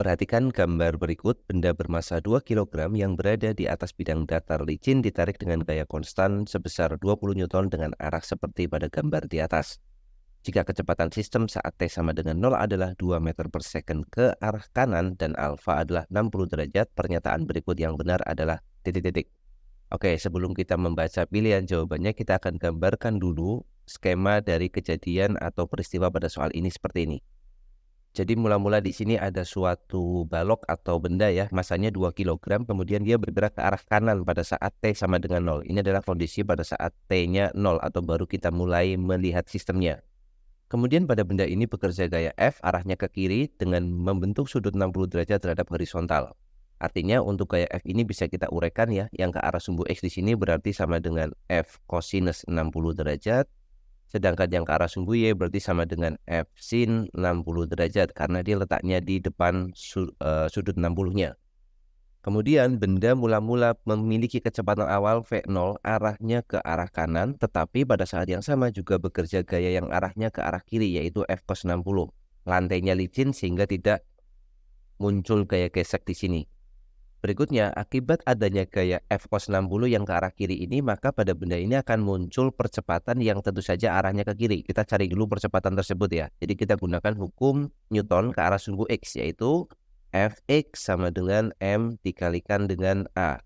Perhatikan gambar berikut. Benda bermassa 2 kilogram yang berada di atas bidang datar licin ditarik dengan gaya konstan sebesar 20 Newton dengan arah seperti pada gambar di atas. Jika kecepatan sistem saat T sama dengan 0 adalah 2 meter per second ke arah kanan dan alfa adalah 60 derajat, pernyataan berikut yang benar adalah titik-titik. Oke, sebelum kita membaca pilihan jawabannya, kita akan gambarkan dulu skema dari kejadian atau peristiwa pada soal ini seperti ini. Jadi mula-mula di sini ada suatu balok atau benda ya, masanya 2 kilogram, kemudian dia bergerak ke arah kanan pada saat T sama dengan 0. Ini adalah kondisi pada saat T-nya 0 atau baru kita mulai melihat sistemnya. Kemudian pada benda ini bekerja gaya F, arahnya ke kiri dengan membentuk sudut 60 derajat terhadap horizontal. Artinya untuk gaya F ini bisa kita uraikan ya, yang ke arah sumbu X di sini berarti sama dengan F cosinus 60 derajat. Sedangkan yang ke arah sumbu Y berarti sama dengan F sin 60 derajat karena dia letaknya di depan sudut 60-nya. Kemudian benda mula-mula memiliki kecepatan awal V0 arahnya ke arah kanan, tetapi pada saat yang sama juga bekerja gaya yang arahnya ke arah kiri yaitu F cos 60. Lantainya licin sehingga tidak muncul gaya gesek di sini. Berikutnya, akibat adanya gaya F cos 60 yang ke arah kiri ini, maka pada benda ini akan muncul percepatan yang tentu saja arahnya ke kiri. Kita cari dulu percepatan tersebut ya. Jadi kita gunakan hukum Newton ke arah sumbu X, yaitu Fx sama dengan M dikalikan dengan A.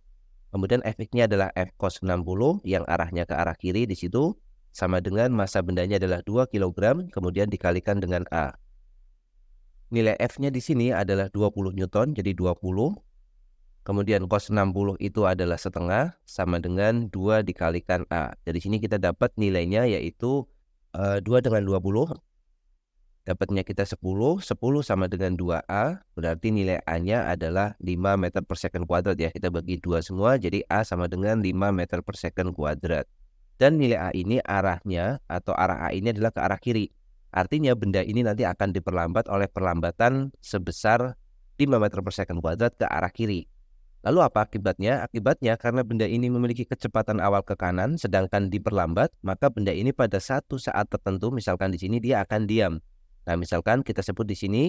Kemudian Fx-nya adalah F cos 60 yang arahnya ke arah kiri di situ, sama dengan massa bendanya adalah 2 kg, kemudian dikalikan dengan A. Nilai F-nya di sini adalah 20 Newton, jadi 20. Kemudian cos 60 itu adalah setengah sama dengan 2 dikalikan A. Dari sini kita dapat nilainya yaitu 2 dengan 20. Dapatnya kita 10. 10 sama dengan 2A. Berarti nilai A-nya adalah 5 meter per second kuadrat ya. Kita bagi 2 semua. Jadi A sama dengan 5 meter per second kuadrat. Dan nilai A ini arahnya atau arah A ini adalah ke arah kiri. Artinya benda ini nanti akan diperlambat oleh perlambatan sebesar 5 meter per second kuadrat ke arah kiri. Lalu apa akibatnya? Akibatnya karena benda ini memiliki kecepatan awal ke kanan sedangkan diperlambat, maka benda ini pada satu saat tertentu, misalkan di sini dia akan diam. Nah, misalkan kita sebut di sini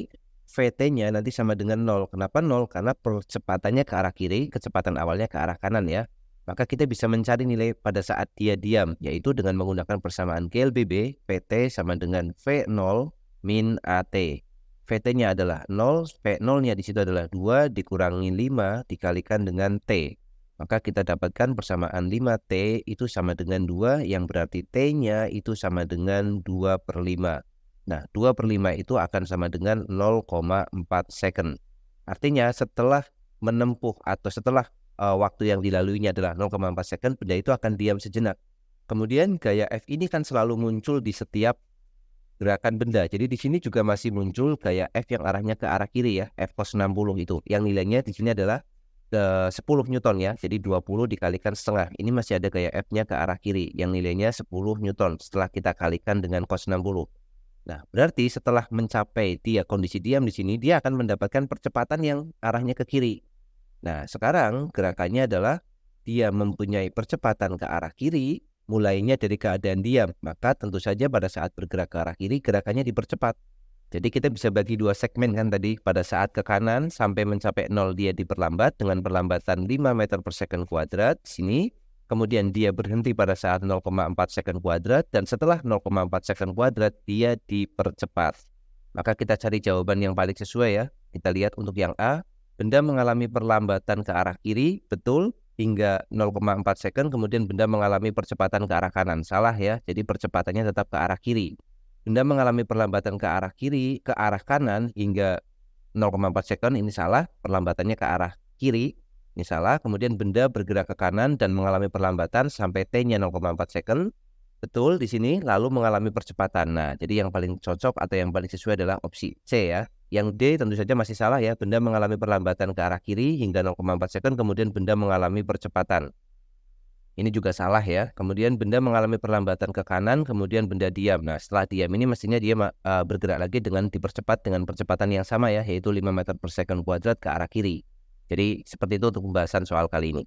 Vt-nya nanti sama dengan 0. Kenapa 0? Karena percepatannya ke arah kiri, kecepatan awalnya ke arah kanan ya. Maka kita bisa mencari nilai pada saat dia diam, yaitu dengan menggunakan persamaan GLBB, Vt sama dengan V0 min AT. Vt-nya adalah 0, V0-nya di situ adalah 2 dikurangi 5 dikalikan dengan T. Maka kita dapatkan persamaan 5T itu sama dengan 2 yang berarti T-nya itu sama dengan 2 per 5. Nah, 2 per 5 itu akan sama dengan 0,4 second. Artinya setelah menempuh atau setelah waktu yang dilaluinya adalah 0,4 second, benda itu akan diam sejenak. Kemudian gaya F ini kan selalu muncul di setiap gerakan benda. Jadi di sini juga masih muncul gaya F yang arahnya ke arah kiri ya, F cos 60 itu. Yang nilainya di sini adalah 10 Newton ya. Jadi 20 dikalikan setengah. Ini masih ada gaya F-nya ke arah kiri yang nilainya 10 Newton setelah kita kalikan dengan cos 60. Nah, berarti setelah mencapai dia kondisi diam di sini, dia akan mendapatkan percepatan yang arahnya ke kiri. Nah, sekarang gerakannya adalah dia mempunyai percepatan ke arah kiri, mulainya dari keadaan diam, maka tentu saja pada saat bergerak ke arah kiri, gerakannya dipercepat. Jadi kita bisa bagi 2 segmen kan tadi, pada saat ke kanan sampai mencapai 0 dia diperlambat dengan perlambatan 5 meter per second kuadrat sini. Kemudian dia berhenti pada saat 0,4 second kuadrat dan setelah 0,4 second kuadrat dia dipercepat. Maka kita cari jawaban yang paling sesuai ya. Kita lihat untuk yang A, benda mengalami perlambatan ke arah kiri, betul, hingga 0,4 second, kemudian benda mengalami percepatan ke arah kanan. Salah ya, jadi percepatannya tetap ke arah kiri. Benda mengalami perlambatan ke arah kiri, ke arah kanan hingga 0,4 second, ini salah, perlambatannya ke arah kiri, ini salah. Kemudian benda bergerak ke kanan dan mengalami perlambatan sampai T-nya 0,4 second, betul di sini, lalu mengalami percepatan. Nah, jadi yang paling cocok atau yang paling sesuai adalah opsi C ya. Yang D tentu saja masih salah ya, benda mengalami perlambatan ke arah kiri hingga 0,4 second, kemudian benda mengalami percepatan. Ini juga salah ya, kemudian benda mengalami perlambatan ke kanan, kemudian benda diam. Nah, setelah diam ini mestinya dia bergerak lagi dengan dipercepat dengan percepatan yang sama ya, yaitu 5 meter per second kuadrat ke arah kiri. Jadi seperti itu untuk pembahasan soal kali ini.